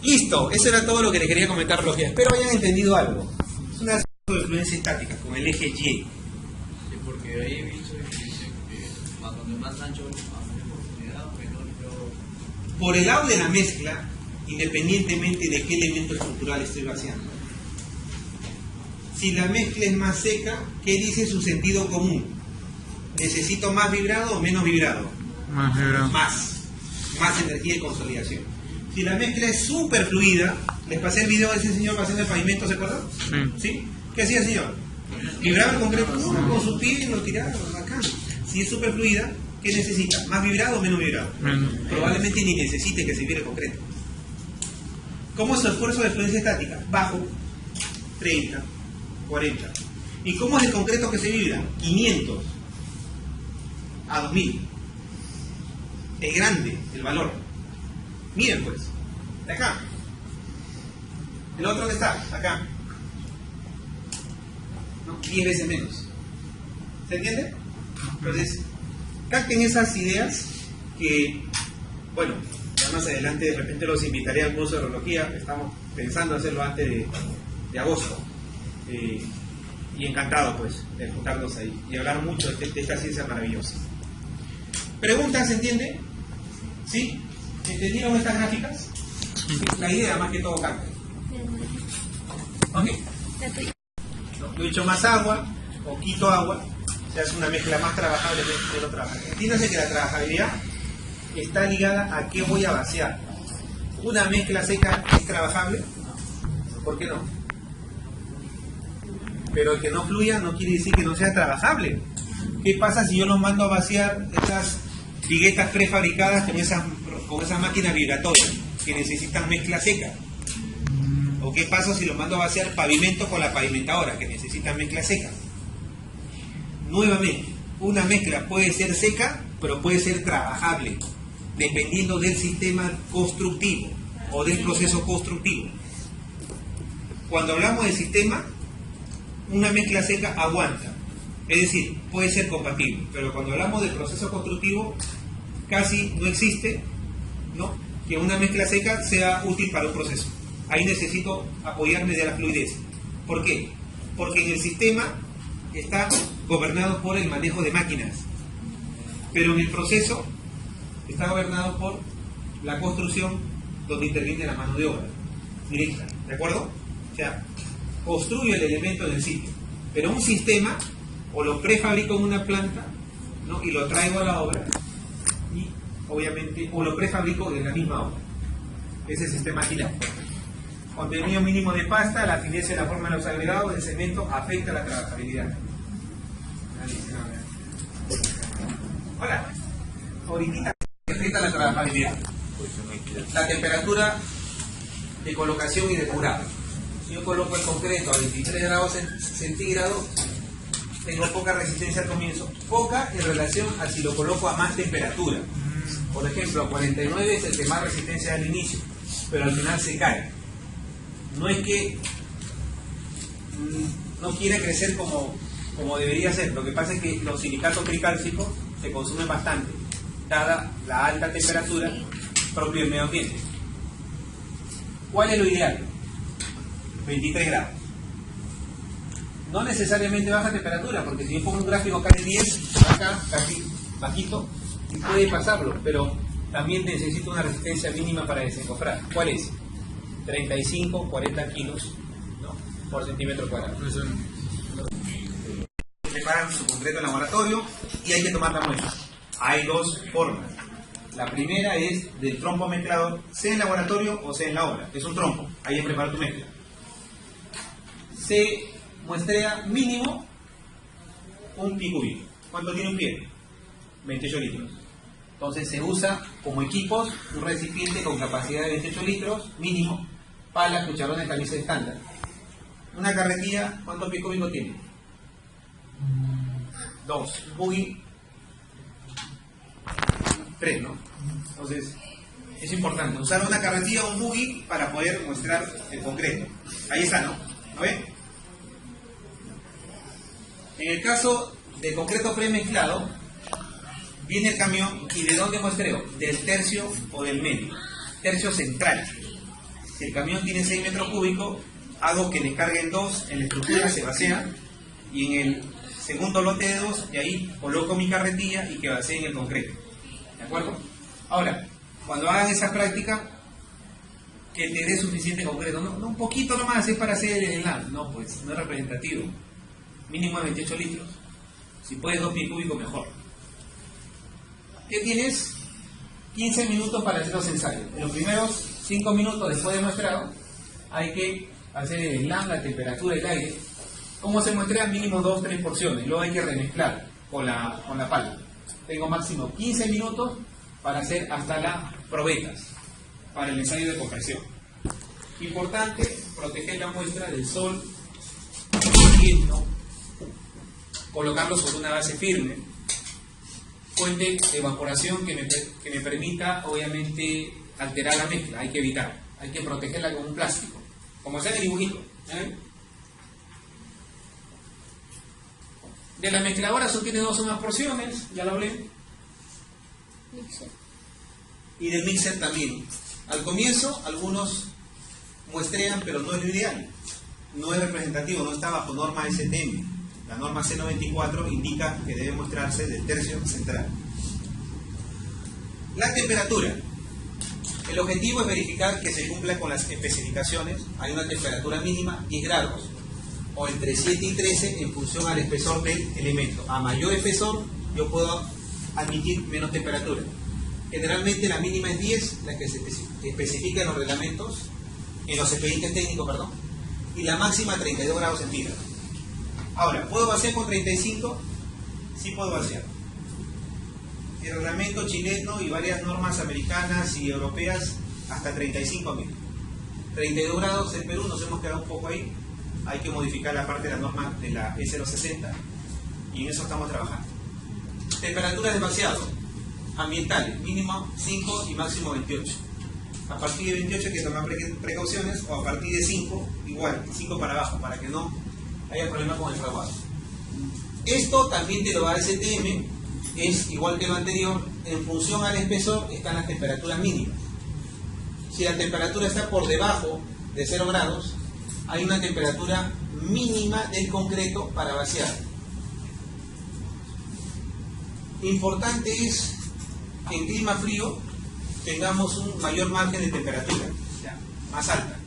Listo, eso era todo lo que les quería comentar, los días. Espero hayan entendido algo. Es una de fluencia estática con el eje Y. Sí, porque ahí he visto que dice que cuando más ancho, más profundidad, menor. Por el lado de la mezcla, independientemente de qué elemento estructural estoy vaciando. Si la mezcla es más seca, ¿qué dice su sentido común? ¿Necesito más vibrado o menos vibrado? Más vibrado. Más energía de consolidación. Si la mezcla es súper fluida, les pasé el video de ese señor haciendo el pavimento, ¿se acuerdan? ¿Sí? ¿Qué hacía el señor? Vibraba el concreto, no, con su pie lo tiraba acá. Si es súper fluida, ¿qué necesita? ¿Más vibrado o menos vibrado? Probablemente ni necesite que se vibre el concreto. ¿Cómo es su esfuerzo de fluencia estática? Bajo, 30, 40. ¿Y cómo es el concreto que se vibra? 500 a 2000. Es grande el valor. Miren pues, de acá. ¿El otro dónde está? Acá. No, 10 veces menos. ¿Se entiende? Entonces, capten esas ideas que, bueno, ya más adelante de repente los invitaré al curso de aerología. Estamos pensando hacerlo antes de agosto. Y encantado pues de juntarnos ahí y hablar mucho de esta ciencia maravillosa. ¿Preguntas? ¿Se entiende? ¿Sí? ¿Entendieron estas gráficas? Sí. La idea más que todo cambia. Ok. Yo he hecho más agua o quito agua, se hace una mezcla más trabajable de lo trabajable. Entiéndase que la trabajabilidad está ligada a qué voy a vaciar. ¿Una mezcla seca es trabajable? ¿Por qué no? Pero el que no fluya no quiere decir que no sea trabajable. ¿Qué pasa si yo los mando a vaciar estas viguetas prefabricadas con esas máquinas vibratorias que necesitan mezcla seca? ¿O qué pasa si los mando a vaciar pavimento con la pavimentadora que necesitan mezcla seca? Nuevamente, una mezcla puede ser seca, pero puede ser trabajable, dependiendo del sistema constructivo o del proceso constructivo. Cuando hablamos del sistema, una mezcla seca aguanta, es decir, puede ser compatible, pero cuando hablamos del proceso constructivo, casi no existe, ¿no?, que una mezcla seca sea útil para un proceso. Ahí necesito apoyarme de la fluidez. ¿Por qué? Porque en el sistema está gobernado por el manejo de máquinas, pero en el proceso está gobernado por la construcción, donde interviene la mano de obra directa, ¿de acuerdo? O sea, construyo el elemento en el sitio, pero un sistema o lo prefabrico en una planta, ¿no?, y lo traigo a la obra, y obviamente, o lo prefabrico en la misma obra. Ese sistema agilado. Contenido mínimo de pasta, la fineza y la forma de los agregados del cemento afecta la trabajabilidad. Hola. Ahorita afecta la trabajabilidad. La temperatura de colocación y de curado. Si yo coloco el concreto a 23 grados centígrados, tengo poca resistencia al comienzo. Poca en relación a si lo coloco a más temperatura. Por ejemplo, a 49 es el que más resistencia al inicio, pero al final se cae. No es que no quiera crecer como debería ser. Lo que pasa es que los silicatos tricálcicos se consumen bastante. dada la alta temperatura propia del medio ambiente. ¿Cuál es lo ideal? 23 grados. No necesariamente baja temperatura, porque si yo pongo un gráfico acá de 10, acá casi bajito, y puede pasarlo, pero también necesito una resistencia mínima para desencofrar. ¿Cuál es? 35, 40 kilos, ¿no?, por centímetro cuadrado. Preparan su concreto en laboratorio y hay que tomar la muestra. Hay dos formas. La primera es del trompo mezclador, sea en laboratorio o sea en la obra. Es un trompo, ahí es preparar tu mezcla. Se muestrea mínimo un pie cúbico. ¿Cuánto tiene un pie? 28 litros. Entonces se usa como equipos un recipiente con capacidad de 28 litros mínimo, pala, cucharones, camisa estándar. Una carretilla, ¿cuántos pies cúbicos tiene? 2. Un buggy, 3, ¿no? Entonces es importante usar una carretilla o un buggy para poder mostrar el concreto. Ahí está, ¿no? ¿Lo ven? En el caso del concreto premezclado, viene el camión y ¿de dónde muestreo? Del tercio o del medio. Tercio central. Si el camión tiene 6 metros cúbicos, hago que le carguen 2 en la estructura, se vacía, y en el segundo lote de 2, y ahí coloco mi carretilla y que vacíe en el concreto. ¿De acuerdo? Ahora, cuando hagan esa práctica, que te dé suficiente concreto, no un poquito nomás, es para hacer el enlace. No, pues no es representativo. Mínimo de 28 litros. Si puedes 2 pies cúbicos, mejor. ¿Qué tienes? 15 minutos para hacer los ensayos. En los primeros 5 minutos después de muestrado, hay que hacer el enlace, la temperatura del aire. ¿Cómo se muestra? Mínimo 2-3 porciones. Luego hay que remezclar con la pala. Tengo máximo 15 minutos para hacer hasta las probetas, para el ensayo de compresión. Importante, proteger la muestra del sol, del viento, colocarlo sobre una base firme, fuente de evaporación que me permita, obviamente, alterar la mezcla. Hay que evitar, hay que protegerla con un plástico, como sea en el dibujito. De la mezcladora solo tiene 2 o más porciones, ya lo hablé. Mixer. Y del mixer también. Al comienzo algunos muestrean, pero no es lo ideal. No es representativo, no está bajo norma STM. La norma C94 indica que debe mostrarse del tercio central. La temperatura. El objetivo es verificar que se cumpla con las especificaciones. Hay una temperatura mínima, 10 grados, o entre 7 y 13 en función al espesor del elemento. A mayor espesor yo puedo admitir menos temperatura. Generalmente la mínima es 10, la que se especifica en los reglamentos, en los expedientes técnicos, perdón, y la máxima 32 grados centígrados. Ahora, ¿puedo vaciar con 35? Sí puedo vaciar. El reglamento chileno y varias normas americanas y europeas hasta 35.000. 32 grados en Perú, nos hemos quedado un poco ahí. Hay que modificar la parte de la norma de la E060 y en eso estamos trabajando. Temperaturas de vaciado ambientales, mínimo 5 y máximo 28. A partir de 28 hay que tomar precauciones, o a partir de 5, igual, 5 para abajo, para que no haya problema con el fraguado. Esto también te lo da el STM, es igual que lo anterior, en función al espesor están las temperaturas mínimas. Si la temperatura está por debajo de 0 grados, hay una temperatura mínima del concreto para vaciar. Importante es que en clima frío tengamos un mayor margen de temperatura, ¿ya?, más alta.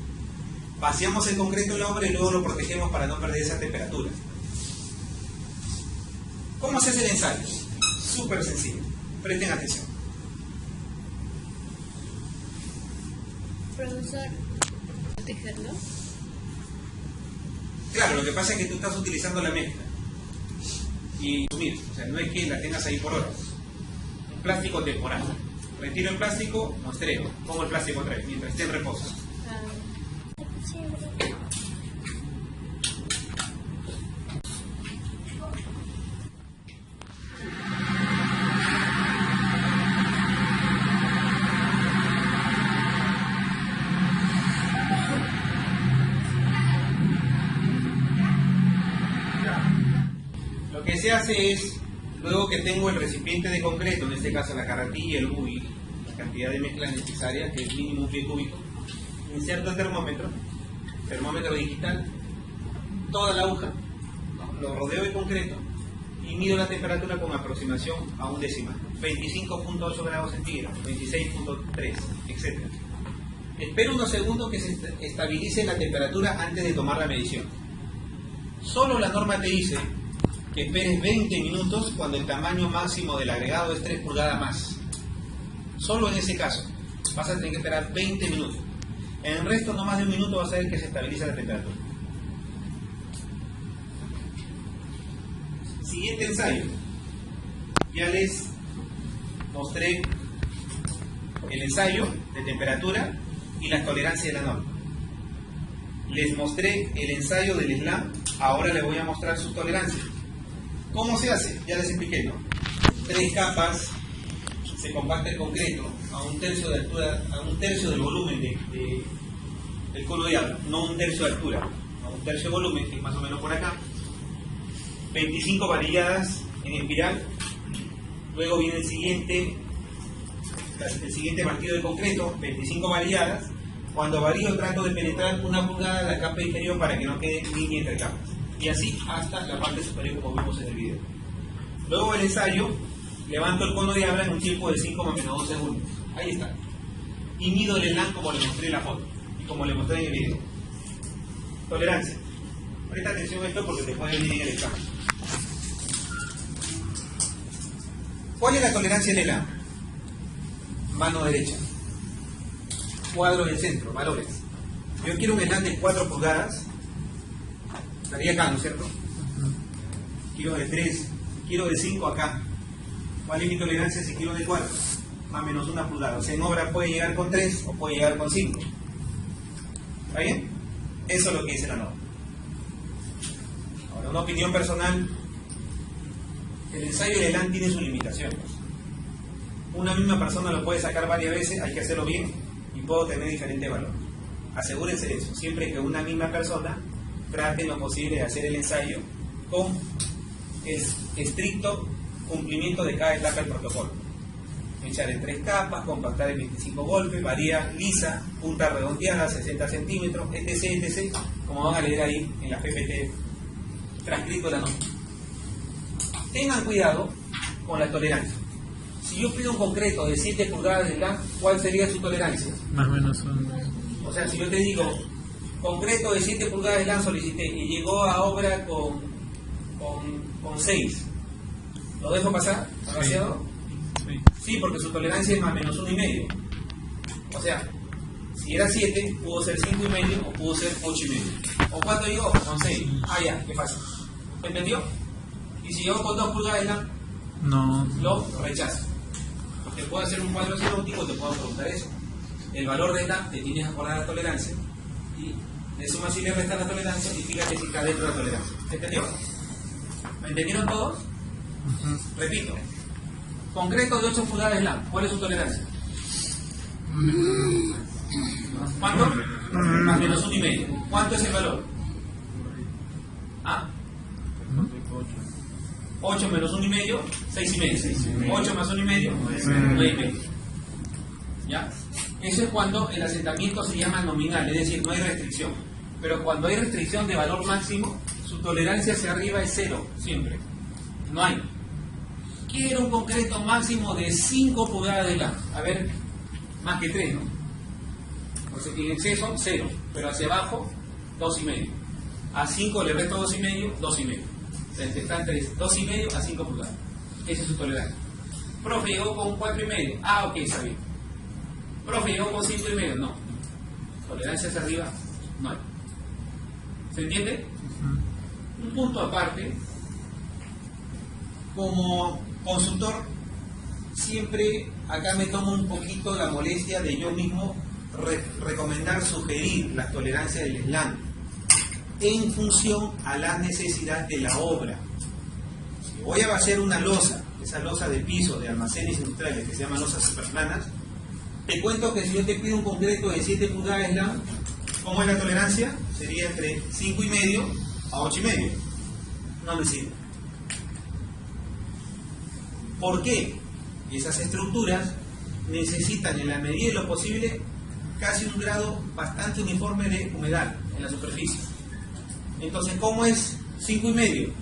Vaciamos el concreto en la obra y luego lo protegemos para no perder esa temperatura. ¿Cómo se hace el ensayo? Súper sencillo. Presten atención. Profesor, ¿protegerlo? Claro, lo que pasa es que tú estás utilizando la mezcla y consumir, o sea, no es que la tengas ahí por horas. Un plástico temporal. Retiro el plástico, muestreo, pongo el plástico otra vez mientras esté en reposo. Lo que se hace es Luego que tengo el recipiente de concreto, en este caso la carretilla, el buggy, la cantidad de mezcla necesaria, que es mínimo un pie cúbico, inserto el termómetro digital, toda la aguja, ¿no? Lo rodeo de concreto y mido la temperatura con aproximación a un decimal, 25.8 grados centígrados, 26.3, etc. Espero unos segundos que se estabilice la temperatura antes de tomar la medición. Solo la norma te dice que esperes 20 minutos cuando el tamaño máximo del agregado es 3 pulgadas más. Solo en ese caso vas a tener que esperar 20 minutos. En el resto, no más de un minuto, vas a ver que se estabiliza la temperatura. Siguiente ensayo. Ya les mostré el ensayo de temperatura y las tolerancias de la norma. Les mostré el ensayo del SLAM, ahora les voy a mostrar sus tolerancias. ¿Cómo se hace? Ya les expliqué, ¿no? 3 capas, se compacta el concreto a un tercio de altura, a un tercio del volumen del cono de agua, no un tercio de altura, a un tercio de volumen, que es más o menos por acá. 25 varilladas en espiral. Luego viene el siguiente partido de concreto, 25 varilladas. Cuando varío trato de penetrar 1 pulgada en la capa inferior para que no quede línea entre capas. Y así hasta la parte superior, como vimos en el video. Luego el ensayo, levanto el cono de habla en un tiempo de 5 más menos 2 segundos. Ahí está. Y mido el SLAM como le mostré en la foto y como le mostré en el video. Tolerancia. Presta atención a esto porque te puede venir en el examen. ¿Cuál es la tolerancia del SLAM? Mano derecha. Cuadro del centro, valores. Yo quiero un SLAM de 4 pulgadas. Estaría acá, ¿no es cierto? Quiero de 3, quiero de 5 acá. ¿Cuál es mi tolerancia si quiero de 4? Más o menos 1 pulgada. O sea, en obra puede llegar con 3 o puede llegar con 5. ¿Está bien? Eso es lo que dice la norma. Ahora, una opinión personal. El ensayo de SLAM tiene sus limitaciones. Una misma persona lo puede sacar varias veces, hay que hacerlo bien y puedo tener diferente valor. Asegúrense de eso. Siempre que una misma persona trate lo posible de hacer el ensayo con el estricto cumplimiento de cada etapa del protocolo. Echar en 3 capas, compactar en 25 golpes, varía lisa, punta redondeada, 60 centímetros, etc., como van a leer ahí en la PPT transcrito de la norma. Tengan cuidado con la tolerancia. Si yo pido un concreto de 7 pulgadas de SLAM, ¿cuál sería su tolerancia? Más o menos son... O sea, si yo te digo, concreto de 7 pulgadas de SLAM solicité y llegó a obra con 6, ¿lo dejo pasar? ¿Demasiado? Sí. Sí, porque su tolerancia es más o menos 1,5. O sea, si era 7, pudo ser 5,5 o pudo ser 8,5. ¿O cuánto llegó? Con 6. Ah, ya, qué fácil. ¿Entendió? Y si llegó con 2 pulgadas de SLAM, No. lo rechazo. Porque puedo hacer un cuadro sinóptico y te puedo preguntar eso. El valor de SLAM te tienes que acordar la tolerancia. Y le sumas y le restas la tolerancia y fíjate si está dentro de la tolerancia. ¿Entendió? ¿Me entendieron todos? Repito. Concreto de 8 pulgadas de SLAM. ¿Cuál es su tolerancia? ¿Cuánto? Más menos 1,5. ¿Cuánto es el valor? ¿Ah? 8 menos 1,5, 6,5. 8 más 1,5, 9,5. ¿Ya? Eso es cuando el asentamiento se llama nominal, es decir, no hay restricción. Pero cuando hay restricción de valor máximo, su tolerancia hacia arriba es 0, siempre. No hay. Quiero un concreto máximo de 5 pulgadas de SLAM. A ver, más que 3, ¿no? Entonces, en exceso, 0. Pero hacia abajo, 2,5. A 5 le resto 2,5, 2,5. Está entre 2,5 a 5 pulgadas. Esa es su tolerancia. Profe, llegó con 4,5. Ah, ok, está bien. Profe, llegó con 5,5. No. Tolerancia hacia arriba, no hay. ¿Se entiende? Un punto aparte. Como consultor, siempre acá me tomo un poquito la molestia de yo mismo recomendar, sugerir las tolerancias del SLAM en función a la necesidad de la obra. Si voy a hacer una losa, esa losa de piso de almacenes industriales que se llaman losas superplanas, te cuento que si yo te pido un concreto de 7 pulgadas de SLAM, ¿cómo es la tolerancia? Sería entre 5,5 a 8,5. No me sirve. ¿Por qué? Esas estructuras necesitan, en la medida de lo posible, casi un grado bastante uniforme de humedad en la superficie. Entonces, ¿cómo es 5,5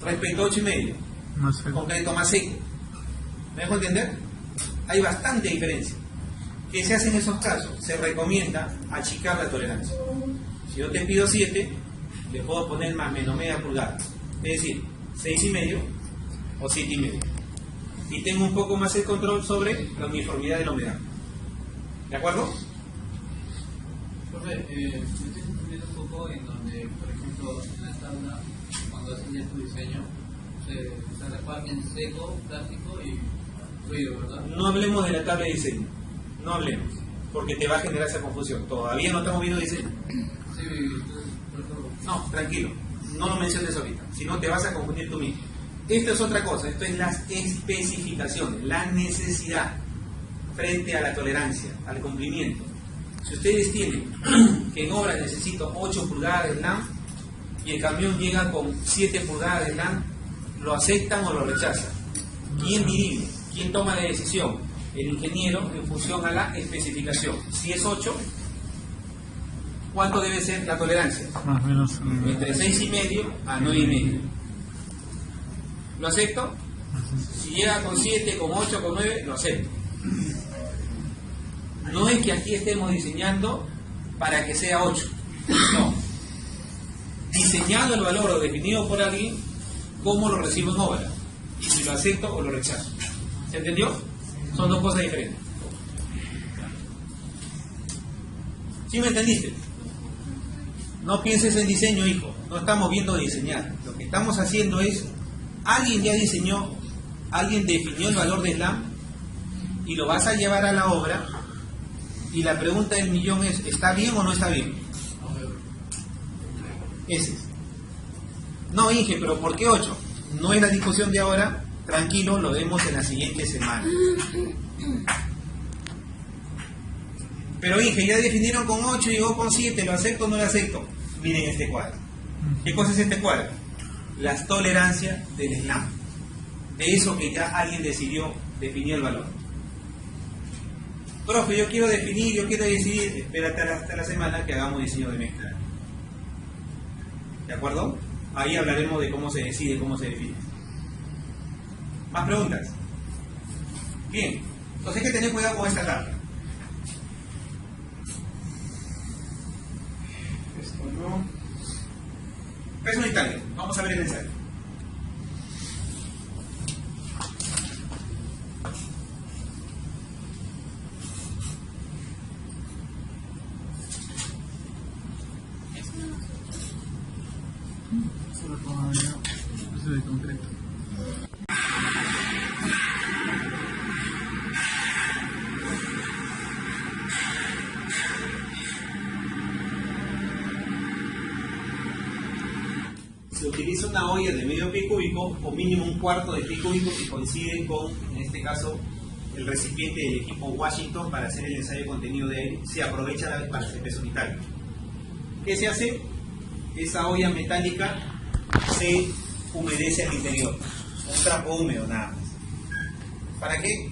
respecto a 8,5? No sé. Concreto más seco. ¿Me dejo entender? Hay bastante diferencia. ¿Qué se hace en esos casos? Se recomienda achicar la tolerancia. Si yo te pido 7, le puedo poner más menos media pulgada. Es decir, 6,5 o 7,5. Y tengo un poco más el control sobre la uniformidad de la humedad. ¿De acuerdo? Profe, me estoy confundiendo un poco en donde, por ejemplo, en la tabla, cuando hacen ya tu diseño, se reparten seco, plástico y fluido, ¿verdad? No hablemos de la tabla de diseño. No hablemos. Porque te va a generar esa confusión. Todavía no estamos viendo diseño. Sí, por favor. No, tranquilo. No lo menciones ahorita. Si no, te vas a confundir tú mismo. Esto es otra cosa. Esto es las especificaciones. La necesidad frente a la tolerancia, al cumplimiento. Si ustedes tienen que en obra necesito 8 pulgadas de SLAM y el camión llega con 7 pulgadas de SLAM, ¿lo aceptan o lo rechazan? ¿Quién dirige? ¿Quién toma la decisión? El ingeniero en función a la especificación. Si es 8, ¿cuánto debe ser la tolerancia? Más o menos. Entre 6,5 a 9,5. ¿Lo acepto? Si llega con 7, con 8, con 9, lo acepto. No es que aquí estemos diseñando para que sea 8. No. Diseñado el valor o definido por alguien, ¿cómo lo recibo en obra? Y si lo acepto o lo rechazo. ¿Se entendió? Son dos cosas diferentes. ¿Sí me entendiste? No pienses en diseño, hijo. No estamos viendo diseñar. Lo que estamos haciendo es, alguien ya diseñó, alguien definió el valor de SLAM y lo vas a llevar a la obra y la pregunta del millón es, ¿está bien o no está bien? Ese es. No, Inge, pero ¿por qué 8? No es la discusión de ahora. Tranquilo, lo vemos en la siguiente semana. Pero Inge, ya definieron con 8 y llegó con 7, ¿lo acepto o no lo acepto? Miren este cuadro. ¿Qué cosa es este cuadro? Las tolerancias del SLAM. De eso que ya alguien decidió, definió el valor. Profe, yo quiero definir, yo quiero decidir. Espérate hasta la semana que hagamos diseño de mezcla. ¿De acuerdo? Ahí hablaremos de cómo se decide, cómo se define. ¿Más preguntas? Bien. Entonces hay que tener cuidado con esta tabla. Esto no. Peso unitario. Vamos a ver el ensayo. Eso de concreto. Se utiliza una olla de medio pie cúbico o mínimo un cuarto de pie cúbico que coincide con, en este caso, el recipiente del equipo Washington para hacer el ensayo de contenido de aire. Se aprovecha la vez para hacer peso unitario. ¿Qué se hace? Esa olla metálica se humedece al interior. Un trapo húmedo nada más. ¿Para qué?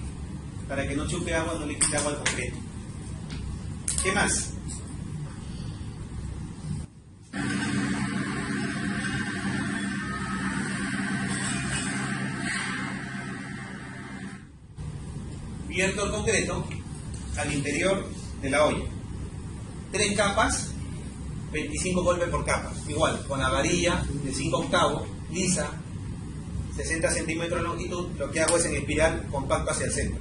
Para que no chupe agua, no le quite agua al concreto. ¿Qué más? Vierto el concreto al interior de la olla. 3 capas, 25 golpes por capa. Igual, con la varilla de 5 octavos, lisa, 60 centímetros de longitud, lo que hago es en espiral compacto hacia el centro.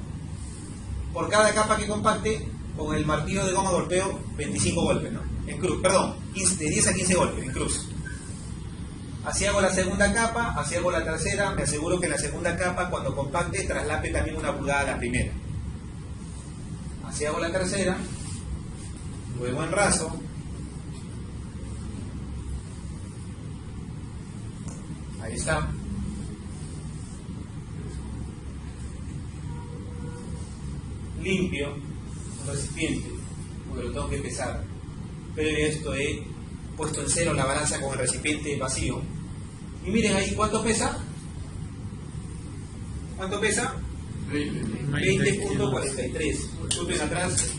Por cada capa que compacte, con el martillo de goma golpeo 25 golpes, ¿no? En cruz, perdón, de 10 a 15 golpes, en cruz. Así hago la segunda capa, así hago la tercera, me aseguro que la segunda capa, cuando compacte, traslape también 1 pulgada a la primera. Así hago la tercera, luego enraso. Ahí está. Limpio un recipiente, porque lo tengo que pesar. Pero esto he puesto en cero la balanza con el recipiente vacío. Y miren ahí cuánto pesa. ¿Cuánto pesa? 20.43. Disculpen atrás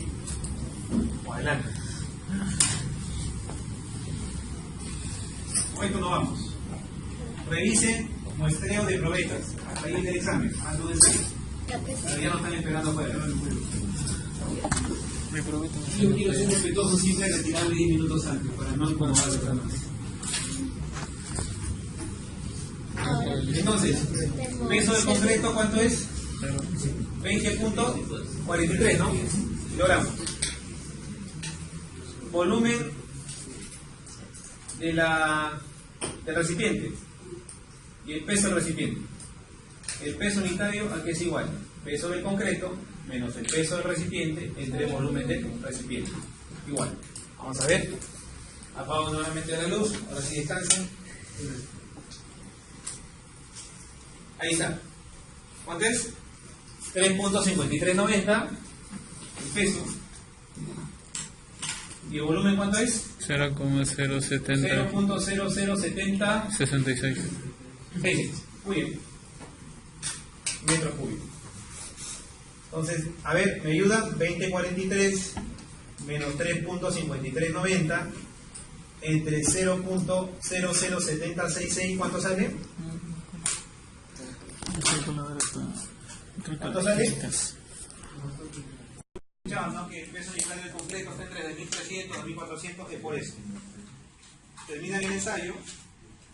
o adelante. Con esto no vamos. Revisen muestreo de probetas. Hasta ahí el examen. Más de un ensayo. Pero ya no están esperando afuera. Yo quiero ser respetuoso siempre retirarme 10 minutos antes para no incomodar a los demás. Entonces, peso del concreto, ¿cuánto es? 20.43, ¿no? Kilogramos. Volumen del recipiente y el peso del recipiente. El peso unitario aquí es igual. Peso del concreto menos el peso del recipiente entre el volumen del recipiente. Igual. Vamos a ver. Apago nuevamente la luz. Ahora sí descansen. Ahí está. ¿Cuánto es? 3.5390 el peso. ¿Y el volumen cuánto es? 0,070 0.0070 66. Muy bien. Metros cúbicos. Entonces, a ver, me ayuda. 2043 menos 3.5390 entre 0.007066, ¿cuánto sale? ¿Cuánto sale? Escuchaban, ¿no? Que el peso unitario del concreto está entre 2.300 y 2.400, es por eso. Termina el ensayo.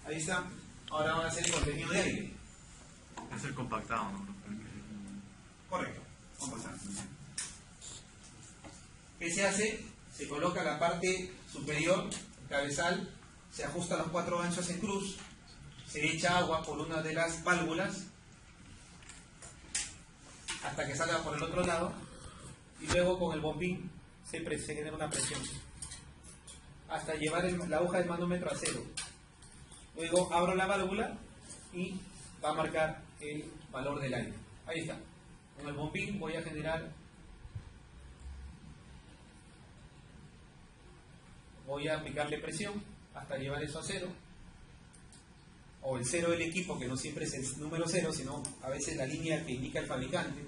Ahí está. Ahora van a hacer el contenido de aire. Es el compactado, ¿no? Correcto. Vamos a pasar. ¿Qué se hace? Se coloca la parte superior, cabezal, se ajustan los 4 ganchos en cruz, se echa agua por una de las válvulas hasta que salga por el otro lado y luego con el bombín se genera una presión hasta llevar la aguja del manómetro a 0. Luego abro la válvula y va a marcar el valor del aire. Ahí está. Con el bombín voy a generar, voy a aplicarle presión hasta llevar eso a 0, o el 0 del equipo, que no siempre es el número 0, sino a veces la línea que indica el fabricante.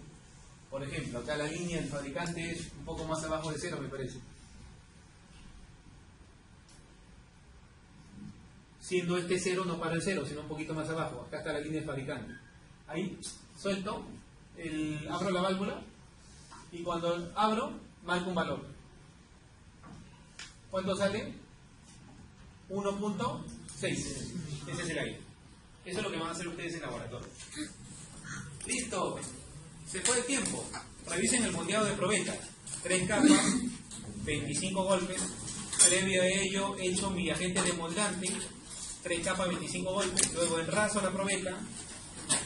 Por ejemplo, acá la línea del fabricante es un poco más abajo de 0, me parece. Siendo este 0 no para el 0, sino un poquito más abajo. Acá está la línea del fabricante. Ahí suelto, abro la válvula y cuando abro, marco un valor. ¿Cuánto sale? 1.6. Ese es el aire. Eso es lo que van a hacer ustedes en laboratorio. Listo. Se fue el tiempo. Revisen el moldeado de probeta. 3 capas, 25 golpes. Previo a ello he hecho mi agente desmoldante. 3 capas, 25 golpes. Luego enraso la probeta.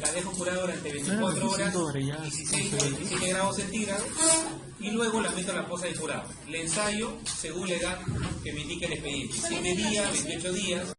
La dejo curada durante 24 horas, 16 o 27 grados centígrados, y luego la meto a la posa de curado. Le ensayo según la edad que me indique el expediente. 7 días, 28 días.